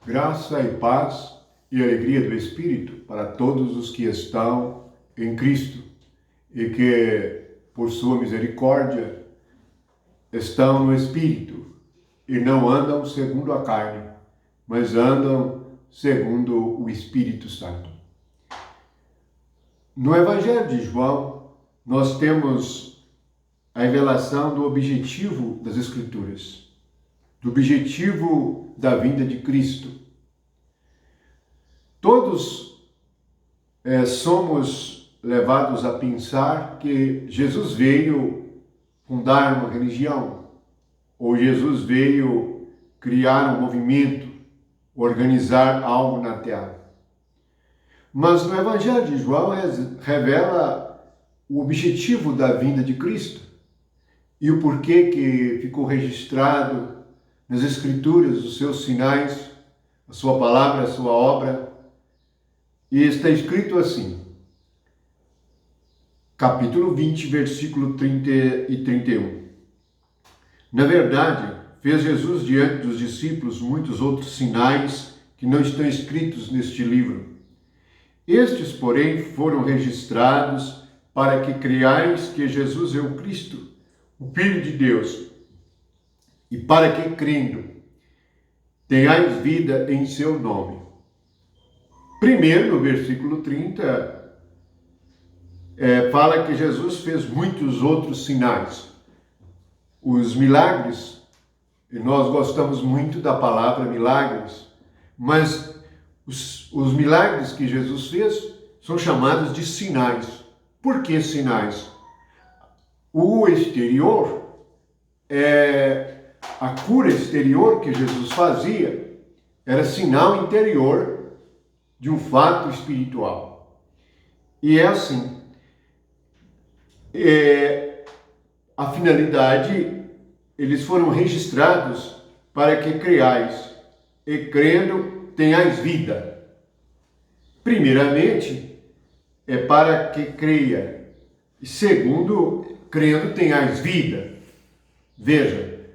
Graça e paz e alegria do Espírito para todos os que estão em Cristo e que, por sua misericórdia, estão no Espírito e não andam segundo a carne, mas andam segundo o Espírito Santo. No Evangelho de João, nós temos a revelação do objetivo das Escrituras, do objetivo da vinda de Cristo. Todos somos levados a pensar que Jesus veio fundar uma religião, ou Jesus veio criar um movimento, organizar algo na Terra. Mas no Evangelho de João revela o objetivo da vinda de Cristo e o porquê que ficou registrado nas Escrituras, os seus sinais, a sua palavra, a sua obra. E está escrito assim, capítulo 20, versículo 30 e 31. Na verdade, fez Jesus diante dos discípulos muitos outros sinais que não estão escritos neste livro. Estes, porém, foram registrados para que creiais que Jesus é o Cristo, o Filho de Deus, e para que, crendo, tenhais vida em seu nome. Primeiro, no versículo 30, fala que Jesus fez muitos outros sinais. Os milagres, e nós gostamos muito da palavra milagres, mas os milagres que Jesus fez são chamados de sinais. Por que sinais? O exterior, a cura exterior que Jesus fazia, era sinal interior de um fato espiritual. E é assim. A finalidade, eles foram registrados para que creiais, e crendo tenhais vida. Primeiramente, é para que creia. E segundo, crendo tenhais vida. Veja,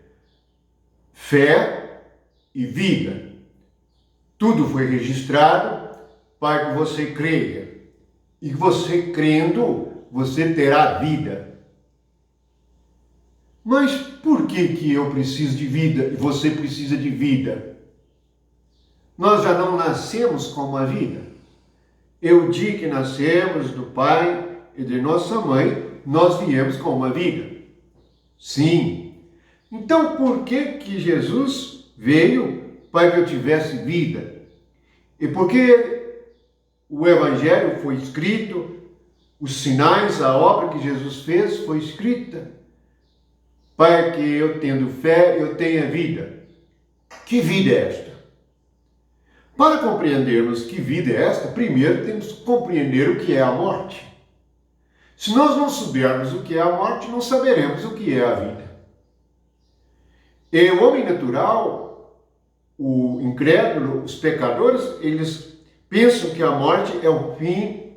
fé e vida. Tudo foi registrado para que você creia. E você crendo, você terá vida. Mas por que eu preciso de vida e você precisa de vida? Nós já não nascemos com uma vida. Eu digo que nascemos do pai e de nossa mãe, nós viemos com uma vida. Sim. Então por que Jesus veio para que eu tivesse vida? E porque o Evangelho foi escrito, os sinais, a obra que Jesus fez foi escrita, para que eu, tendo fé, eu tenha vida. Que vida é esta? Para compreendermos que vida é esta, primeiro temos que compreender o que é a morte. Se nós não soubermos o que é a morte, não saberemos o que é a vida. E o homem natural, o incrédulo, os pecadores, eles pensam que a morte é o fim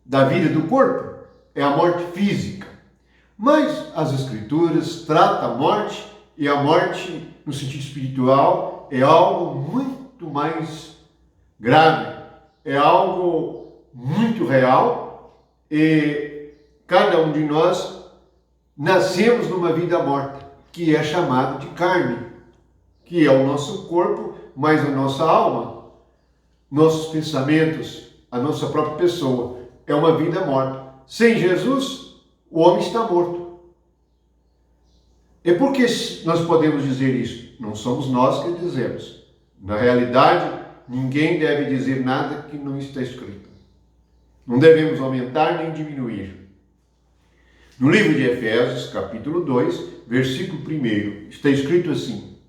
da vida do corpo, é a morte física. Mas as Escrituras tratam a morte, e a morte, no sentido espiritual, é algo muito mais grave, é algo muito real, e cada um de nós nascemos numa vida morta, que é chamado de carne, que é o nosso corpo, mais a nossa alma, nossos pensamentos, a nossa própria pessoa. É uma vida morta. Sem Jesus, o homem está morto. E por que nós podemos dizer isso? Não somos nós que dizemos. Na realidade, ninguém deve dizer nada que não está escrito. Não devemos aumentar nem diminuir. No livro de Efésios, capítulo 2, versículo 1, está escrito assim: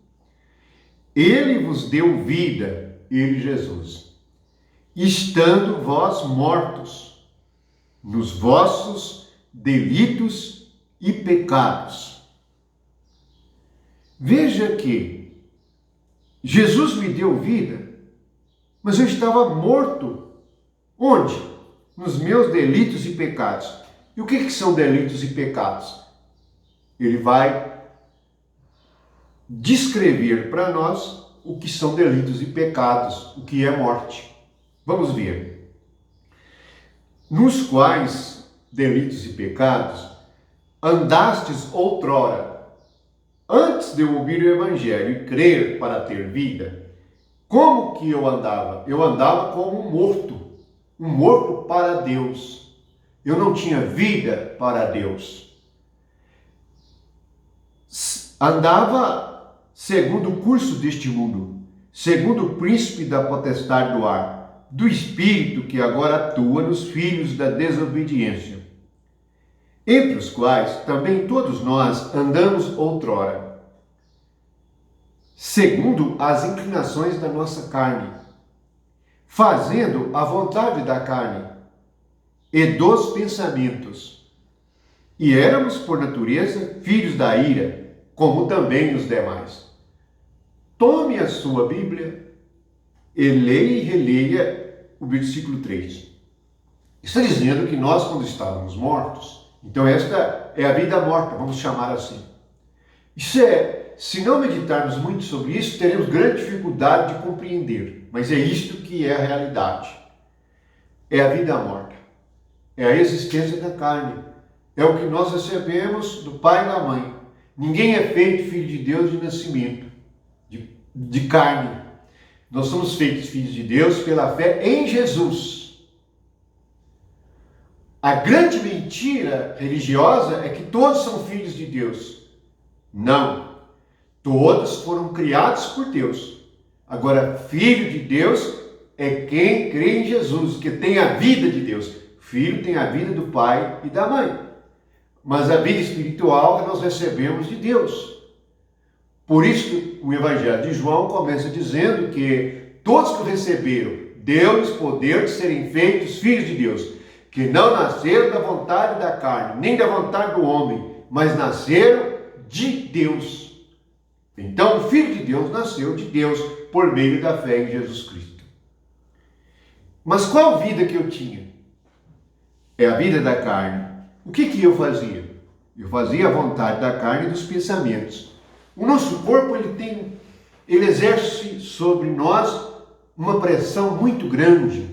Ele vos deu vida, ele Jesus, estando vós mortos nos vossos delitos e pecados. Veja que Jesus me deu vida, mas eu estava morto. Onde? Nos meus delitos e pecados. E o que são delitos e pecados? Ele vai descrever para nós o que são delitos e pecados, o que é morte. Vamos ver. Nos quais delitos e pecados andastes outrora, antes de eu ouvir o Evangelho e crer para ter vida. Como que eu andava? Eu andava como um morto para Deus. Eu não tinha vida para Deus. Andava segundo o curso deste mundo, segundo o príncipe da potestade do ar, do espírito que agora atua nos filhos da desobediência, entre os quais também todos nós andamos outrora, segundo as inclinações da nossa carne, fazendo a vontade da carne e dos pensamentos. E éramos, por natureza, filhos da ira, como também os demais. Tome a sua Bíblia e leia e releia o versículo 3. Está dizendo que nós, quando estávamos mortos, então esta é a vida morta, vamos chamar assim. Se não meditarmos muito sobre isso, teremos grande dificuldade de compreender. Mas é isto que é a realidade. É a vida morta. É a existência da carne. É o que nós recebemos do pai e da mãe. Ninguém é feito filho de Deus de nascimento, de carne. Nós somos feitos filhos de Deus pela fé em Jesus. A grande mentira religiosa é que todos são filhos de Deus. Não. Todos foram criados por Deus. Agora, filho de Deus é quem crê em Jesus, que tem a vida de Deus. Filho tem a vida do pai e da mãe. Mas a vida espiritual que nós recebemos de Deus. Por isso, o Evangelho de João começa dizendo que todos que o receberam, deu-lhes poder de serem feitos filhos de Deus, que não nasceram da vontade da carne, nem da vontade do homem, mas nasceram de Deus. Então, o Filho de Deus nasceu de Deus por meio da fé em Jesus Cristo. Mas qual vida que eu tinha? É a vida da carne. O que eu fazia? Eu fazia a vontade da carne e dos pensamentos. O nosso corpo, ele exerce sobre nós uma pressão muito grande.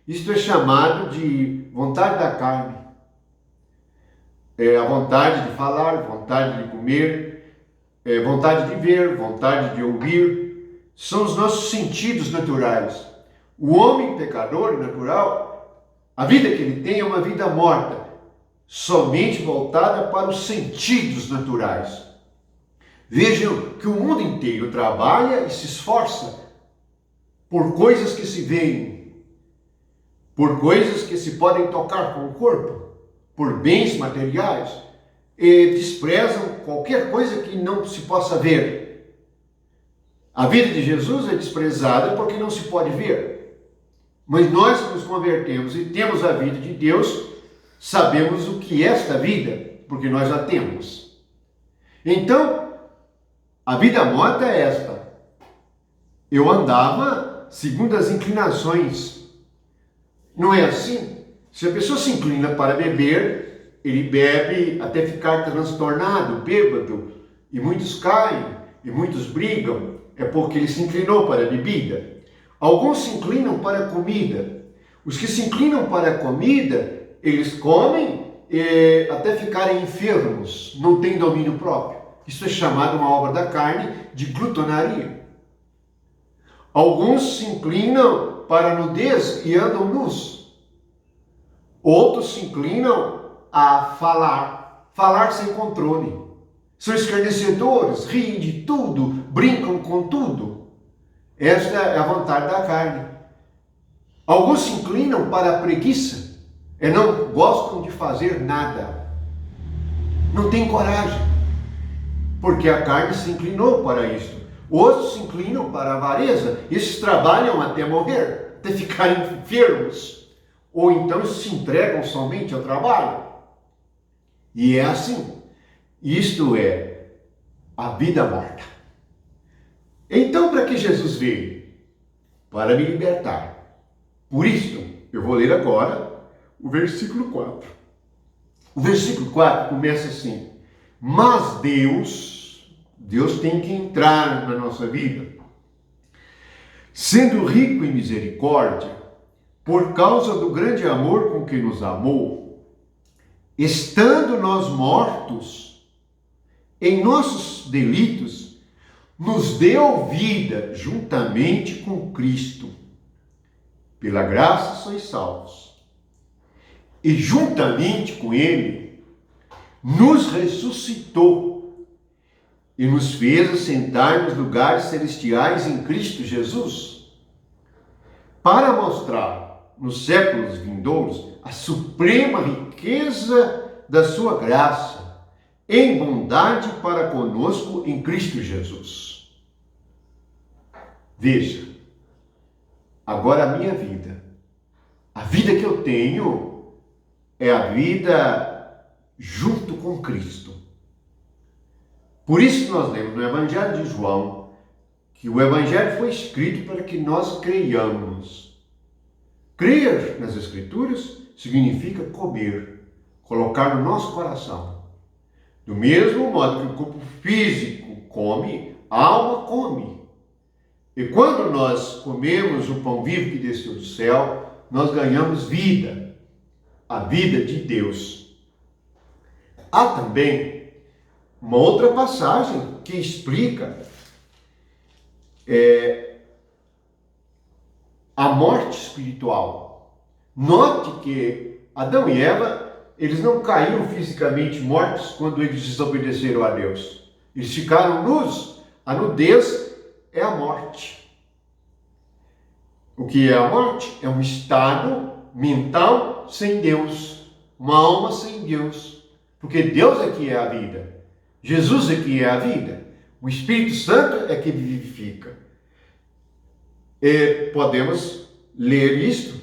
Isto é chamado de vontade da carne. É a vontade de falar, vontade de comer, vontade de ver, vontade de ouvir. São os nossos sentidos naturais. O homem pecador natural, a vida que ele tem é uma vida morta, somente voltada para os sentidos naturais. Vejam que o mundo inteiro trabalha e se esforça por coisas que se veem, por coisas que se podem tocar com o corpo, por bens materiais, e desprezam qualquer coisa que não se possa ver. A vida de Jesus é desprezada porque não se pode ver. Mas nós que nos convertemos e temos a vida de Deus, sabemos o que é esta vida, porque nós a temos. Então, a vida morta é esta. Eu andava segundo as inclinações. Não é assim? Se a pessoa se inclina para beber, ele bebe até ficar transtornado, bêbado, e muitos caem, e muitos brigam, é porque ele se inclinou para a bebida. Alguns se inclinam para a comida. Os que se inclinam para a comida, eles comem até ficarem enfermos, não têm domínio próprio. Isso é chamado, uma obra da carne, de glutonaria. Alguns se inclinam para a nudez e andam nus. Outros se inclinam a falar sem controle. São escarnecedores, riem de tudo, brincam com tudo. Esta é a vontade da carne. Alguns se inclinam para a preguiça e não gostam de fazer nada. Não têm coragem, porque a carne se inclinou para isto. Outros se inclinam para a avareza. Esses trabalham até morrer, até ficarem enfermos. Ou então se entregam somente ao trabalho. E é assim. Isto é a vida morta. Então, para que Jesus veio? Para me libertar. Por isso, eu vou ler agora o versículo 4. O versículo 4 começa assim: mas Deus tem que entrar na nossa vida. sendo rico em misericórdia, por causa do grande amor com que nos amou, estando nós mortos em nossos delitos, nos deu vida juntamente com Cristo. Pela graça sois salvos. E juntamente com Ele, nos ressuscitou e nos fez assentar nos lugares celestiais em Cristo Jesus, para mostrar nos séculos vindouros a suprema riqueza da sua graça, em bondade para conosco em Cristo Jesus. Veja, agora a minha vida, a vida que eu tenho é a vida junto com Cristo. Por isso que nós lemos no Evangelho de João que o Evangelho foi escrito para que nós creiamos. Crer nas Escrituras significa comer, colocar no nosso coração. Do mesmo modo que o corpo físico come, a alma come. E quando nós comemos o pão vivo que desceu do céu, nós ganhamos vida, a vida de Deus. Há também uma outra passagem que explica a morte espiritual. Note que Adão e Eva, eles não caíram fisicamente mortos quando eles desobedeceram a Deus. Eles ficaram nus. A nudez é a morte. O que é a morte? É um estado mental sem Deus, uma alma sem Deus. Porque Deus é que é a vida. Jesus é que é a vida. O Espírito Santo é que vivifica. E podemos ler isto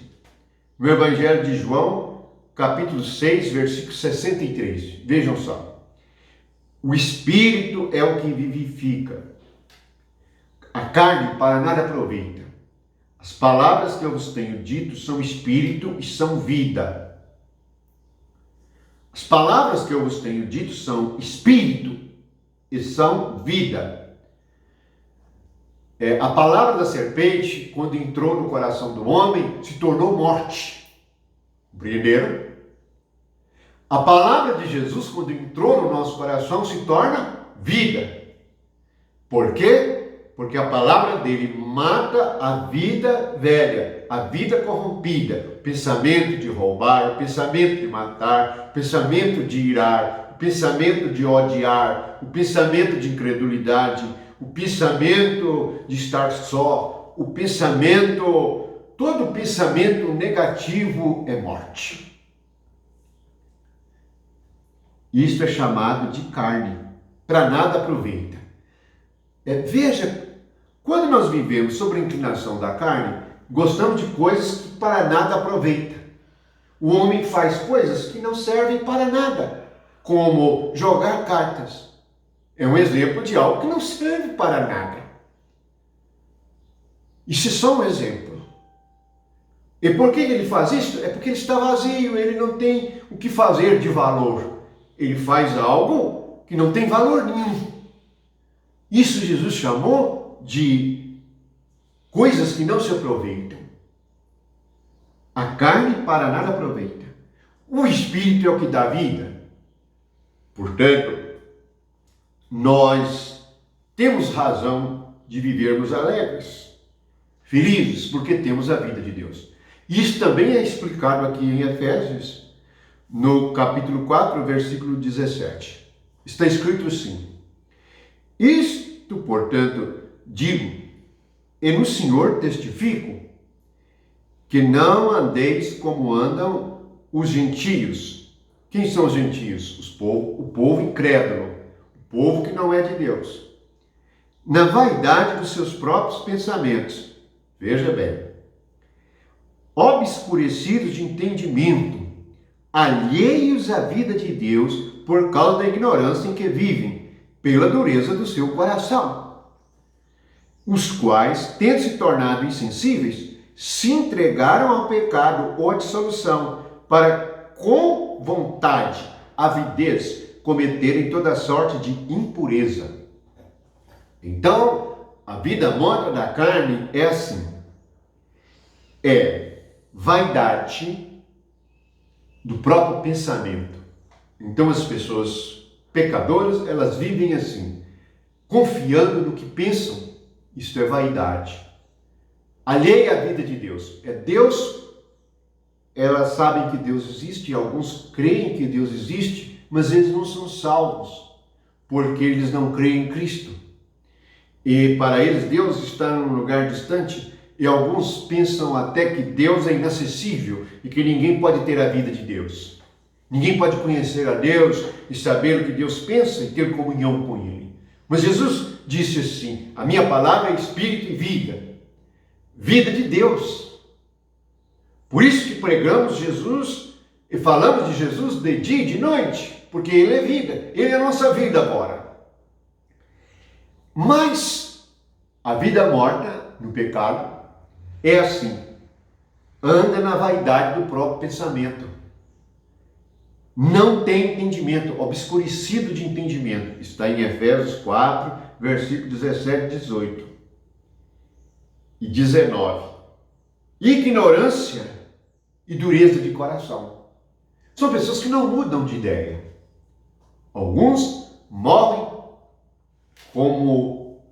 no Evangelho de João, capítulo 6, versículo 63. Vejam só. O Espírito é o que vivifica. A carne para nada aproveita. As palavras que eu vos tenho dito são Espírito e são vida. As palavras que eu vos tenho dito são Espírito e são vida. A palavra da serpente, quando entrou no coração do homem, se tornou morte. Compreenderam? A palavra de Jesus, quando entrou no nosso coração, se torna vida. Por quê? Porque a palavra dele mata a vida velha, a vida corrompida, o pensamento de roubar, o pensamento de matar, o pensamento de irar, o pensamento de odiar, o pensamento de incredulidade, o pensamento de estar só, o pensamento, todo pensamento negativo é morte. Isto é chamado de carne, para nada aproveita. Veja, quando nós vivemos sob a inclinação da carne, gostamos de coisas que para nada aproveita. O homem faz coisas que não servem para nada, como jogar cartas. É um exemplo de algo que não serve para nada. Isso é só um exemplo. E por que ele faz isso? É porque ele está vazio, ele não tem o que fazer de valor. Ele faz algo que não tem valor nenhum. Isso Jesus chamou de coisas que não se aproveitam. A carne para nada aproveita. O Espírito é o que dá vida. Portanto, nós temos razão de vivermos alegres, felizes, porque temos a vida de Deus. Isso também é explicado aqui em Efésios, no capítulo 4, versículo 17. Está escrito assim: isto, portanto, digo, e no Senhor testifico, que não andeis como andam os gentios. Quem são os gentios? O povo incrédulo, o povo que não é de Deus. Na vaidade dos seus próprios pensamentos. Veja bem. Obscurecidos de entendimento, alheios à vida de Deus por causa da ignorância em que vivem, pela dureza do seu coração, os quais, tendo se tornado insensíveis, se entregaram ao pecado ou à dissolução, para com vontade, avidez, cometerem toda sorte de impureza. Então, a vida morta da carne é assim. É vaidade do próprio pensamento. Então as pessoas pecadoras, elas vivem assim, confiando no que pensam. Isto é vaidade. Alheia à vida de Deus. É Deus, elas sabem que Deus existe, e alguns creem que Deus existe, mas eles não são salvos, porque eles não creem em Cristo. E para eles Deus está num lugar distante, e alguns pensam até que Deus é inacessível e que ninguém pode ter a vida de Deus. Ninguém pode conhecer a Deus e saber o que Deus pensa e ter comunhão com Ele. Mas Jesus disse assim: a minha palavra é espírito e vida. Vida de Deus. Por isso que pregamos Jesus e falamos de Jesus de dia e de noite, porque Ele é vida, Ele é a nossa vida agora. Mas a vida morta no pecado é assim, anda na vaidade do próprio pensamento. Não tem entendimento, obscurecido de entendimento. Está em Efésios 4, versículo 17 e 18. E 19. Ignorância e dureza de coração. São pessoas que não mudam de ideia. Alguns morrem como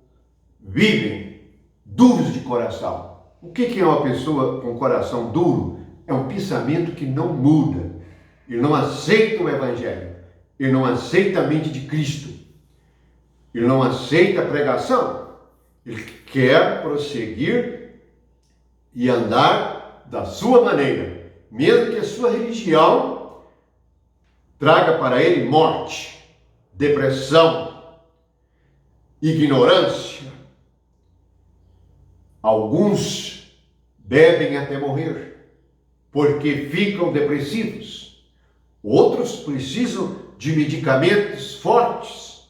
vivem, duros de coração. O que é uma pessoa com coração duro? É um pensamento que não muda. Ele não aceita o Evangelho. Ele não aceita a mente de Cristo. Ele não aceita a pregação. Ele quer prosseguir e andar da sua maneira, mesmo que a sua religião traga para ele morte, depressão, ignorância. Alguns bebem até morrer, porque ficam depressivos. Outros precisam de medicamentos fortes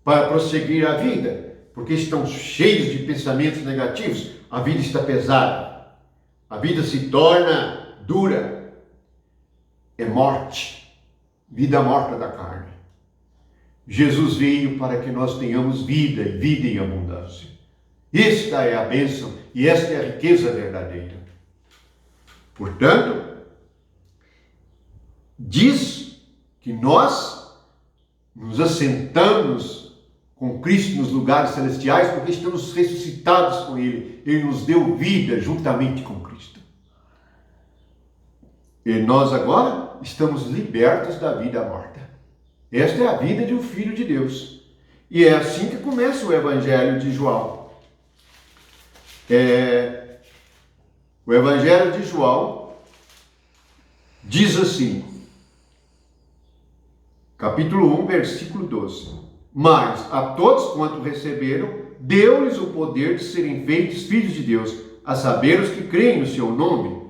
para prosseguir a vida, porque estão cheios de pensamentos negativos. A vida está pesada, a vida se torna dura, é morte, vida morta da carne. Jesus veio para que nós tenhamos vida e vida em abundância. Esta é a bênção e esta é a riqueza verdadeira. Portanto, diz que nós nos assentamos com Cristo nos lugares celestiais porque estamos ressuscitados com Ele. Ele nos deu vida juntamente com Cristo. E nós agora estamos libertos da vida morta. Esta é a vida de um filho de Deus. E é assim que começa o Evangelho de João. O Evangelho de João diz assim, capítulo 1, versículo 12. Mas a todos quanto receberam, deu-lhes o poder de serem feitos filhos de Deus, a saber os que creem no seu nome,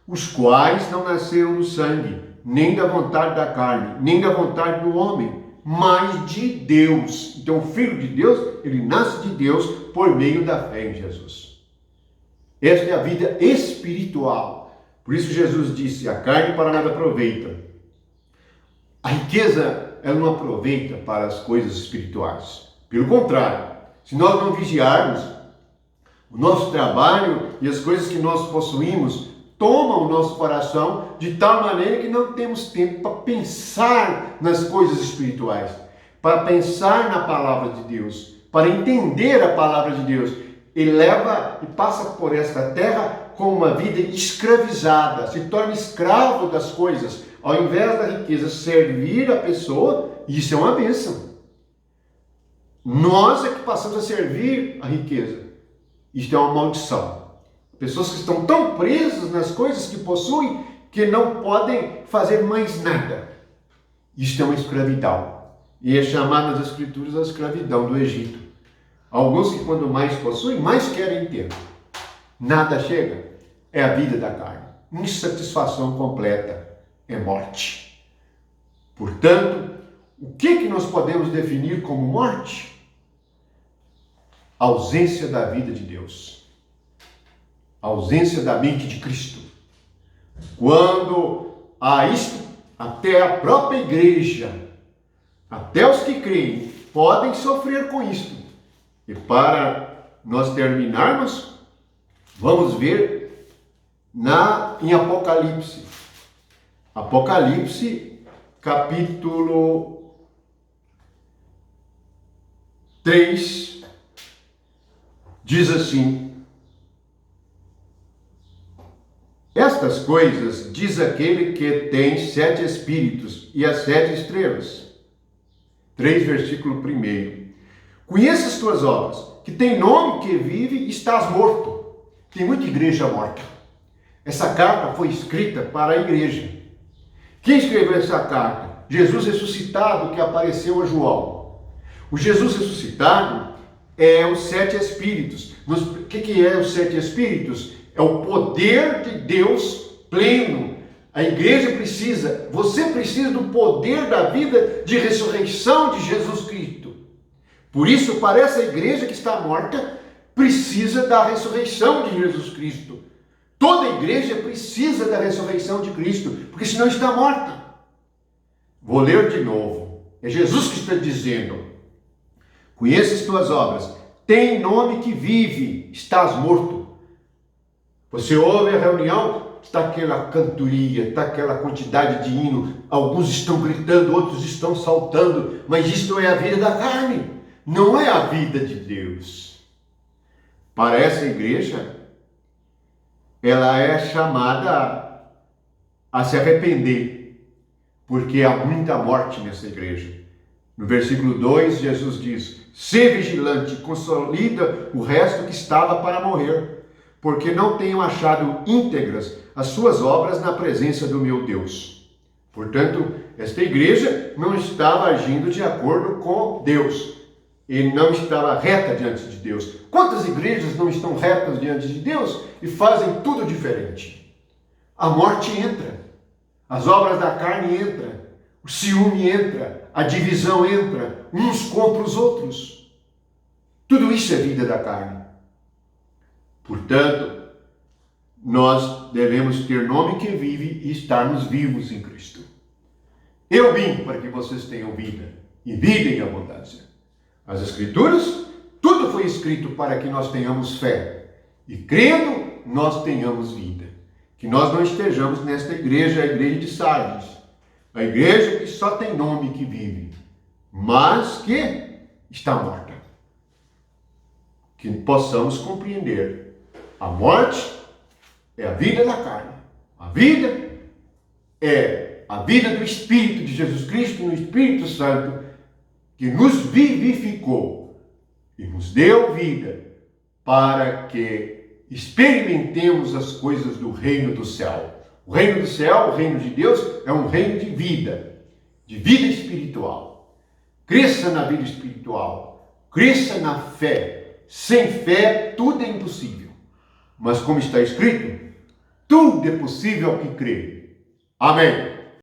os quais não nasceram do sangue, nem da vontade da carne, nem da vontade do homem, mas de Deus. Então o Filho de Deus, ele nasce de Deus por meio da fé em Jesus. Esta é a vida espiritual. Por isso Jesus disse, a carne para nada aproveita. A riqueza, ela não aproveita para as coisas espirituais. Pelo contrário, se nós não vigiarmos, o nosso trabalho e as coisas que nós possuímos tomam o nosso coração de tal maneira que não temos tempo para pensar nas coisas espirituais, para pensar na palavra de Deus, para entender a palavra de Deus. Ele leva e passa por esta terra com uma vida escravizada, se torna escravo das coisas, ao invés da riqueza servir a pessoa. Isso é uma bênção. Nós é que passamos a servir a riqueza. Isto é uma maldição. Pessoas que estão tão presas nas coisas que possuem que não podem fazer mais nada. Isto é uma escravidão. E é chamada nas Escrituras a escravidão do Egito. Alguns que quando mais possuem, mais querem ter. Nada chega. É a vida da carne. Insatisfação completa. É morte. Portanto, o que nós podemos definir como morte? A ausência da vida de Deus. A ausência da mente de Cristo. Quando há isto, até a própria igreja, até os que creem, podem sofrer com isto. E para nós terminarmos, vamos ver em Apocalipse. Apocalipse, capítulo 3, diz assim: estas coisas diz aquele que tem 7 espíritos e as 7 estrelas. 3, versículo 1. Conheça as tuas obras, que tem nome que vive e estás morto. Tem muita igreja morta. Essa carta foi escrita para a igreja. Quem escreveu essa carta? Jesus ressuscitado, que apareceu a João. O Jesus ressuscitado é os 7 espíritos. O que é os 7 espíritos? É o poder de Deus pleno. A igreja precisa, você precisa do poder da vida de ressurreição de Jesus Cristo. Por isso, para essa igreja que está morta, precisa da ressurreição de Jesus Cristo. Toda igreja precisa da ressurreição de Cristo, porque senão está morta. Vou ler de novo. É Jesus que está dizendo: conheça as tuas obras, tem nome que vive, estás morto. Você ouve a reunião, está aquela cantoria, está aquela quantidade de hino, alguns estão gritando, outros estão saltando, mas isto é a vida da carne, não é a vida de Deus. Para essa igreja, ela é chamada a se arrepender, porque há muita morte nessa igreja. No versículo 2, Jesus diz: sê vigilante, consolida o resto que estava para morrer, porque não tenho achado íntegras as suas obras na presença do meu Deus. Portanto, esta igreja não estava agindo de acordo com Deus, e não estava reta diante de Deus. Quantas igrejas não estão retas diante de Deus e fazem tudo diferente? A morte entra, as obras da carne entram, o ciúme entra, a divisão entra, uns contra os outros. Tudo isso é vida da carne. Portanto, nós devemos ter nome que vive e estarmos vivos em Cristo. Eu vim para que vocês tenham vida, e vida em abundância. As Escrituras, tudo foi escrito para que nós tenhamos fé, e crendo, nós tenhamos vida. Que nós não estejamos nesta igreja, a igreja de Sardes, a igreja que só tem nome que vive, mas que está morta. Que possamos compreender: a morte é a vida da carne, a vida é a vida do Espírito de Jesus Cristo, no Espírito Santo, que nos vivificou e nos deu vida para que experimentemos as coisas do reino do céu. O reino do céu, o reino de Deus, é um reino de vida espiritual. Cresça na vida espiritual, cresça na fé. Sem fé, tudo é impossível. Mas como está escrito, tudo é possível ao que crê. Amém.